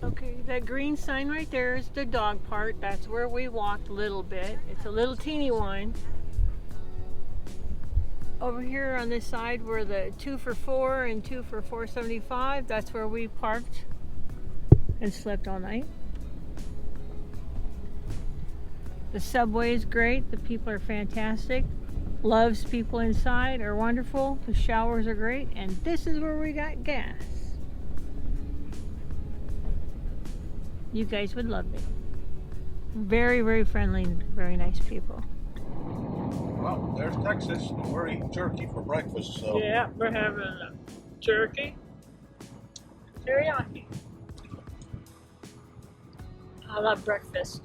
Okay, that green sign right there is the dog part. That's where we walked a little bit. It's a little teeny one. Over here on this side where the 2 for $4 and 2 for $4.75, that's where we parked and slept all night. The subway is great. The people are fantastic. Loves people inside are wonderful. The showers are great. And this is where we got gas. You guys would love it. Very, very friendly, very nice people. Well, there's Texas, and we're eating turkey for breakfast, so. Yeah, we're having turkey, teriyaki. I love breakfast.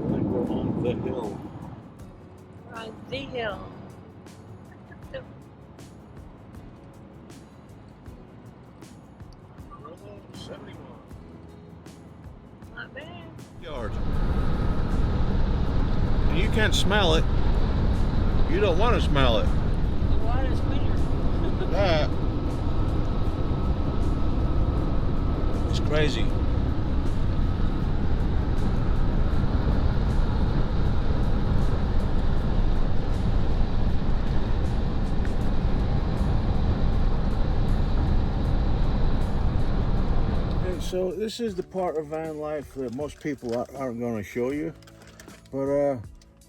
We're on the hill. We're on the hill. Not bad. Yard. And you can't smell it. You don't want to smell it. The water's cleaner. That is crazy. So this is the part of van life that most people aren't going to show you, but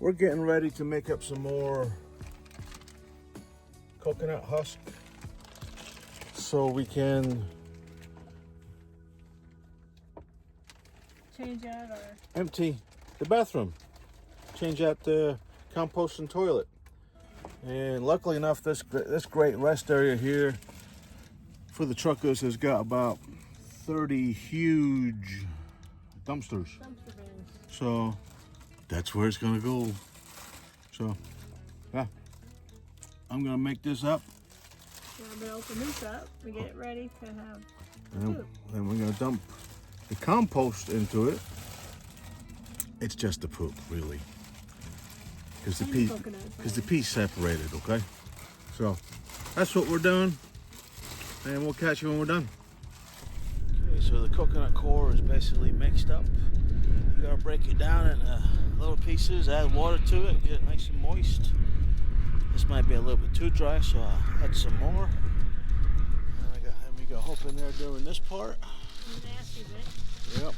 we're getting ready to make up some more coconut husk so we can Change out our empty the bathroom, change out the compost and toilet. And luckily enough, this great rest area here for the truckers has got about 30 huge dumpsters. dumpster bins. So that's where it's gonna go. So yeah, I'm gonna make this up. So I'm gonna open this up and get it ready to have And food. then we're gonna dump the compost into it. It's just the poop, really, because the And pea, coconut because the fibers. pea's separated. Okay, so that's what we're doing, and we'll catch you when we're done. Okay, so the coconut core is basically mixed up. You gotta break it down in little pieces, add water to it, get it nice and moist. This might be a little bit too dry, so I'll add some more. And we got Hope in there doing this part. The nasty bit. Yep.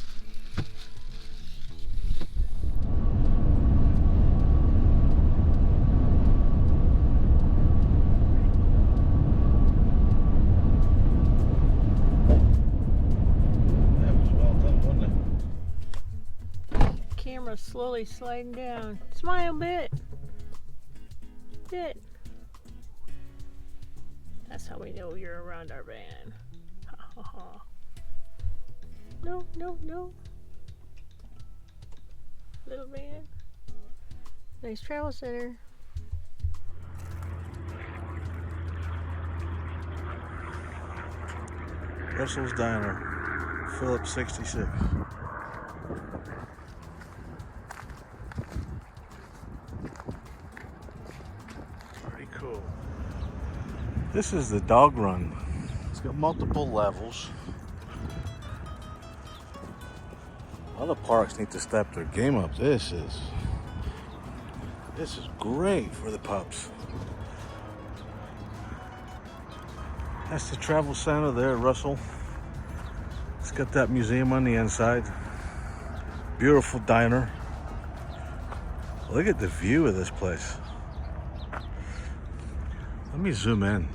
That was well done, wasn't it? Camera slowly sliding down. Smile bit. Bit. That's how we know you're around our van. Ha ha ha. No, no, no. Little van. Nice travel center. Russell's Diner, Phillips 66. Pretty cool. This is the dog run. It's got multiple levels. Other parks need to step their game up. This is great for the pups. That's the travel center there, Russell. It's got that museum on the inside. Beautiful diner. Look at the view of this place. Let me zoom in.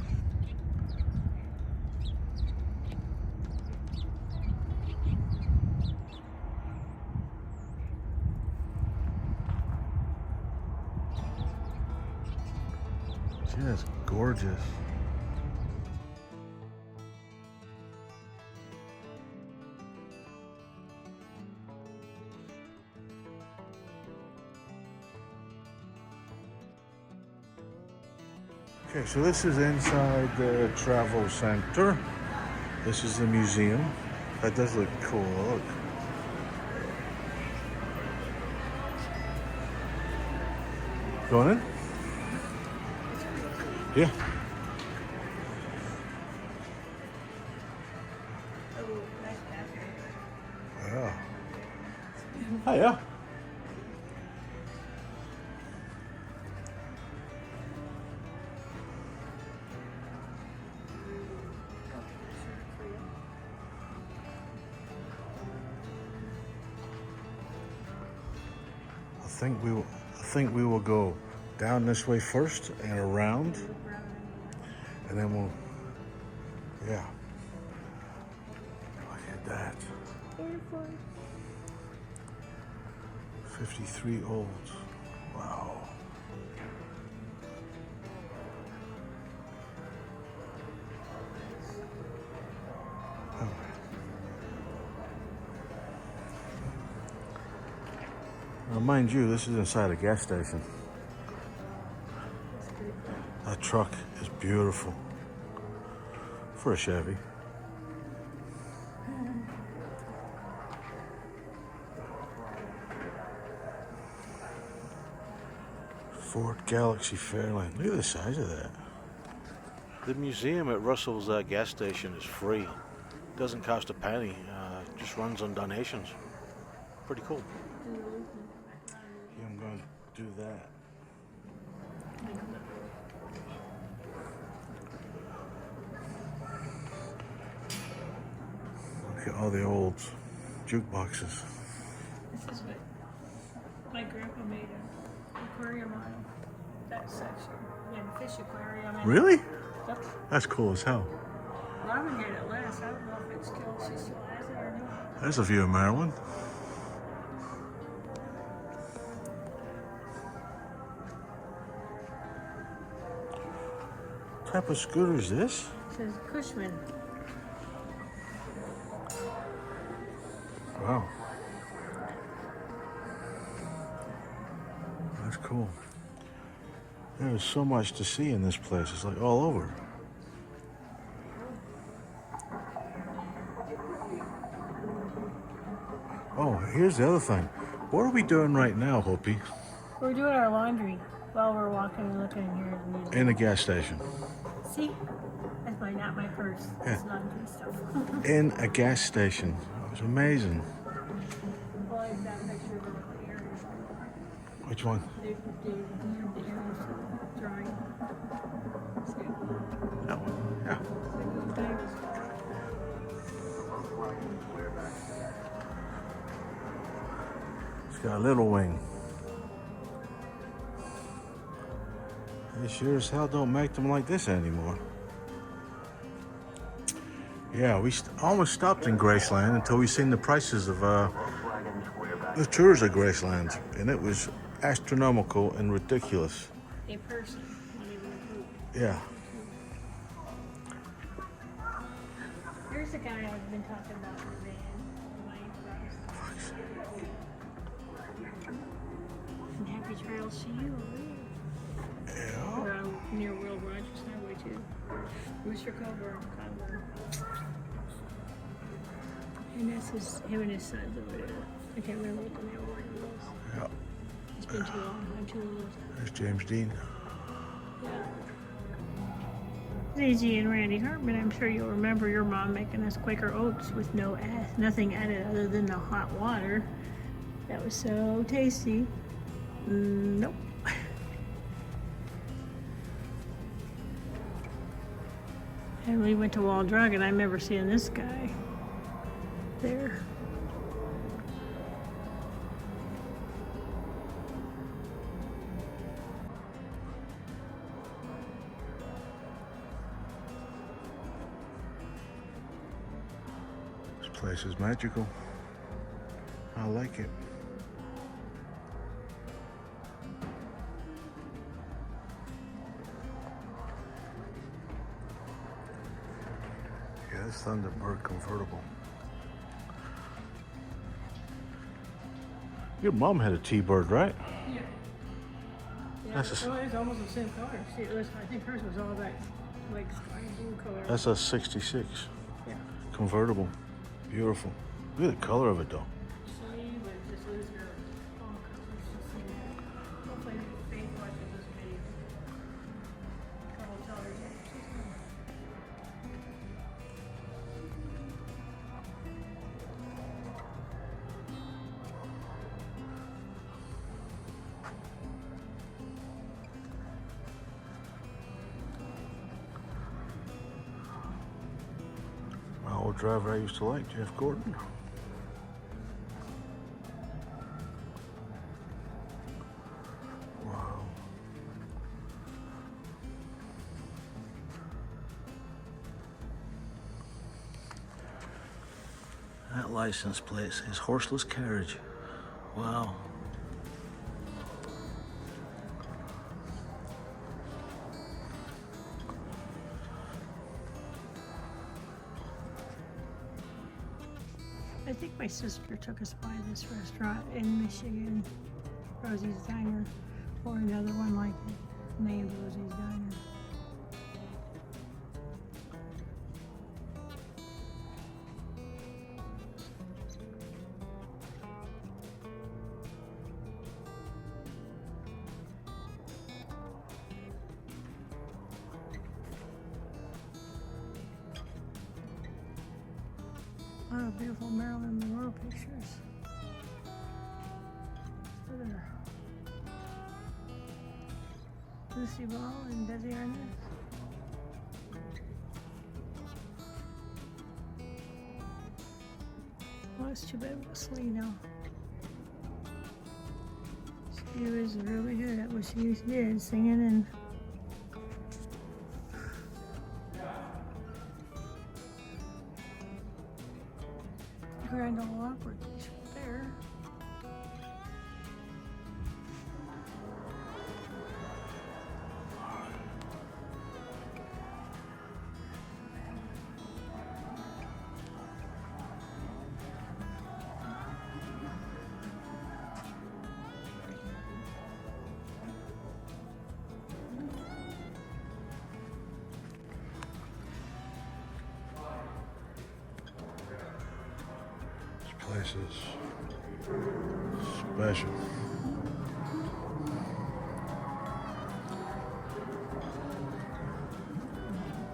Just gorgeous. Okay, so this is inside the travel center. This is the museum. That does look cool. Look. Going in? Yeah. Hiya. I think we will go down this way first and around, and then we'll, yeah. Look at that. 53 olds. Wow. Now, mind you, this is inside a gas station. That truck is beautiful for a Chevy. Ford Galaxy Fairlane. Look at the size of that. The museum at Russell's gas station is free. Doesn't cost a penny. Just runs on donations. Pretty cool. Yeah, I'm going to do that. Look at all the old jukeboxes. This is what my grandpa made an aquarium on that section. He had a fish aquarium. Really? Yep. That's cool as hell. Robin had it last. I don't know if it's still, she still has it or not. There's a view of Maryland. What type of scooter is this? It says Cushman. Wow. That's cool. There's so much to see in this place. It's like all over. Oh, here's the other thing. What are we doing right now, Hopi? We're doing our laundry while we're walking and looking here at the museum. In a gas station. See? That's not my purse. Yeah. It's laundry stuff. In a gas station. It was amazing. Well, I've got a picture of the area. Which one? The areas drawing. That one. Yeah. It's got a little wing. They sure as hell don't make them like this anymore. Yeah, we almost stopped in Graceland until we seen the prices of the tours of Graceland, and it was astronomical and ridiculous. A person, not even a group. Yeah. Here's the guy I've been talking about in the van. And happy trails to you. Yeah. Around near Will Rogers Highway too. Rooster Cove or Conway. And that's him and his sons over there. I can't remember what the name of it was. Yeah. It's been too long. I'm too old. There's James Dean. Yeah. ZG and Randy Hartman, I'm sure you'll remember your mom making us Quaker oats with nothing added other than the hot water. That was so tasty. Nope. And we went to Wall Drug, and I remember seeing this guy there. This place is magical. I like it. Yeah, this Thunderbird convertible. Your mom had a T-Bird, right? Yeah. That's It's almost the same color. See, I think hers was all that like sky blue color. That's a 66 Yeah. convertible. Beautiful. Look at the color of it though. So you would just lose your fall colors. Hopefully Faith watches this video. I'll tell her that she's coming. driver I used to like, Jeff Gordon. Wow. That license plate says horseless carriage. Wow. I think my sister took us by this restaurant in Michigan, Rosie's Diner, or another one like it, named Rosie's Diner. A lot of beautiful Marilyn Monroe pictures. Look at her. Lucy Ball and Desi Arnaz. Well, it's too bad about Slee now. She was really good at what she did, singing and Grand Ole Opry there. Place is special.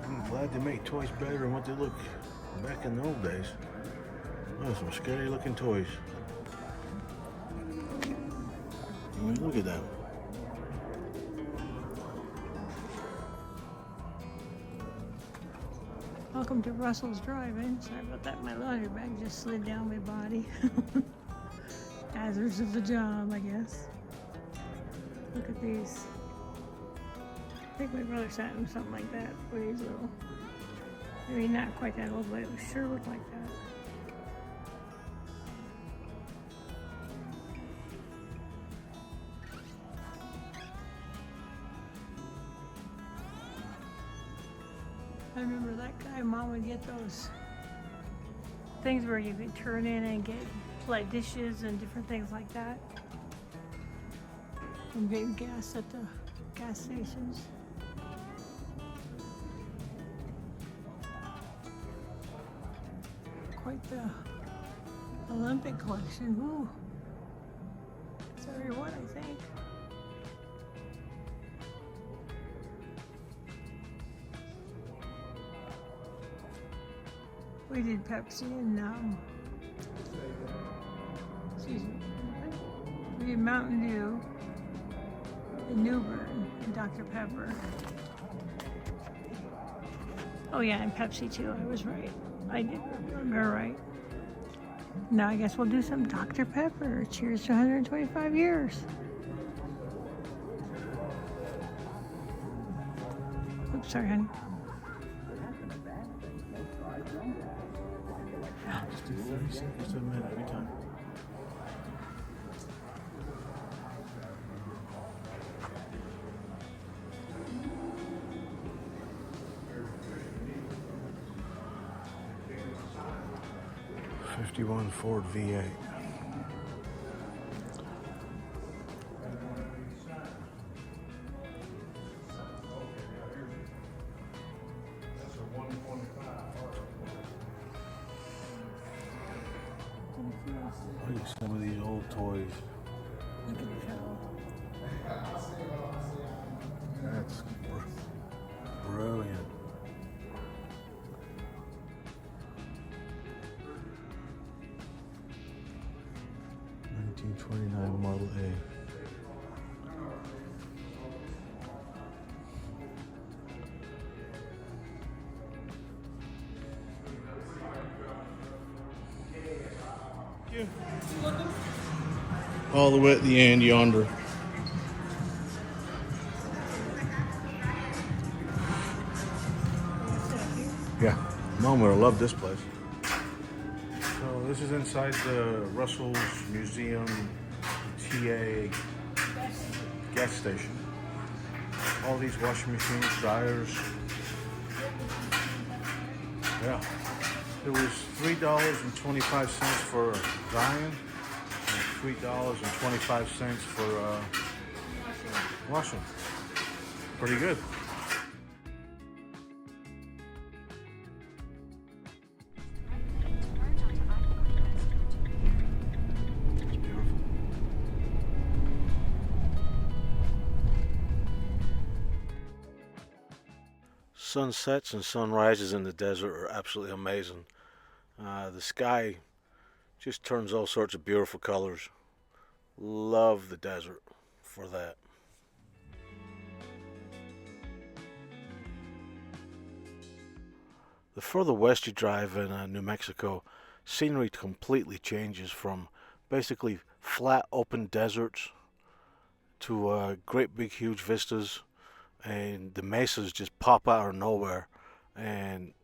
I'm glad they make toys better than what they look back in the old days. Oh, some scary looking toys. I mean, look at that. Welcome to Russell's Drive-In. Sorry about that, my laundry bag just slid down my body. Hazards of the job, I guess. Look at these. I think my brother sat in something like that when he was little. Maybe not quite that old, but it sure looked like that. I remember that guy, Mom would get those things where you could turn in and get like dishes and different things like that. And get gas at the gas stations. Quite the Olympic collection. Ooh. It's every one, I think. We did Pepsi and excuse me. We did Mountain Dew, and Newburn, and Dr. Pepper. Oh yeah, and Pepsi too. I was right. I did remember right. Now I guess we'll do some Dr. Pepper. Cheers to 125 years. Oops, sorry, honey. Just do 30 seconds to a minute every time. '51 Ford V8. Look at some of these old toys. Look at the fellow. That's brilliant. '29 Model A. All the way at the end yonder. Yeah, Mom would have loved this place. So this is inside the Russell's Museum TA gas station. All these washing machines, dryers. Yeah. It was $3.25 for drying and $3.25 for washing. Pretty good. Sunsets and sunrises in the desert are absolutely amazing. The sky just turns all sorts of beautiful colors. Love the desert for that. The further west you drive in New Mexico, scenery completely changes from basically flat open deserts to great big huge vistas, and the mesas just pop out of nowhere. And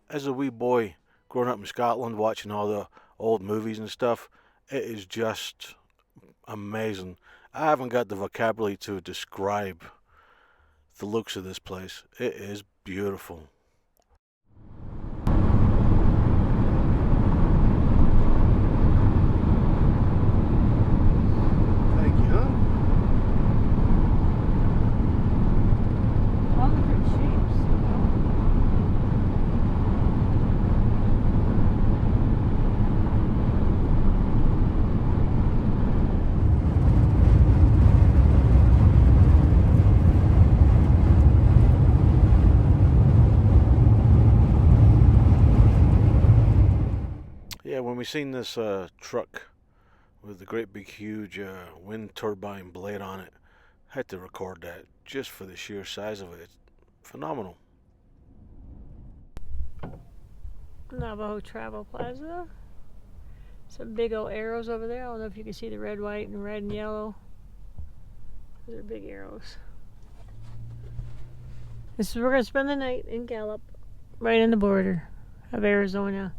as a wee boy growing up in Scotland watching all the old movies and stuff, it is just amazing. I haven't got the vocabulary to describe the looks of this place. It is beautiful. Thank you, huh? All different shapes. Yeah, when we seen this truck with the great big huge wind turbine blade on it, I had to record that just for the sheer size of it. It's phenomenal. Navajo Travel Plaza. Some big old arrows over there. I don't know if you can see the red, white, and red and yellow. Those are big arrows. We're going to spend the night in Gallup, right on the border of Arizona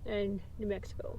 and New Mexico.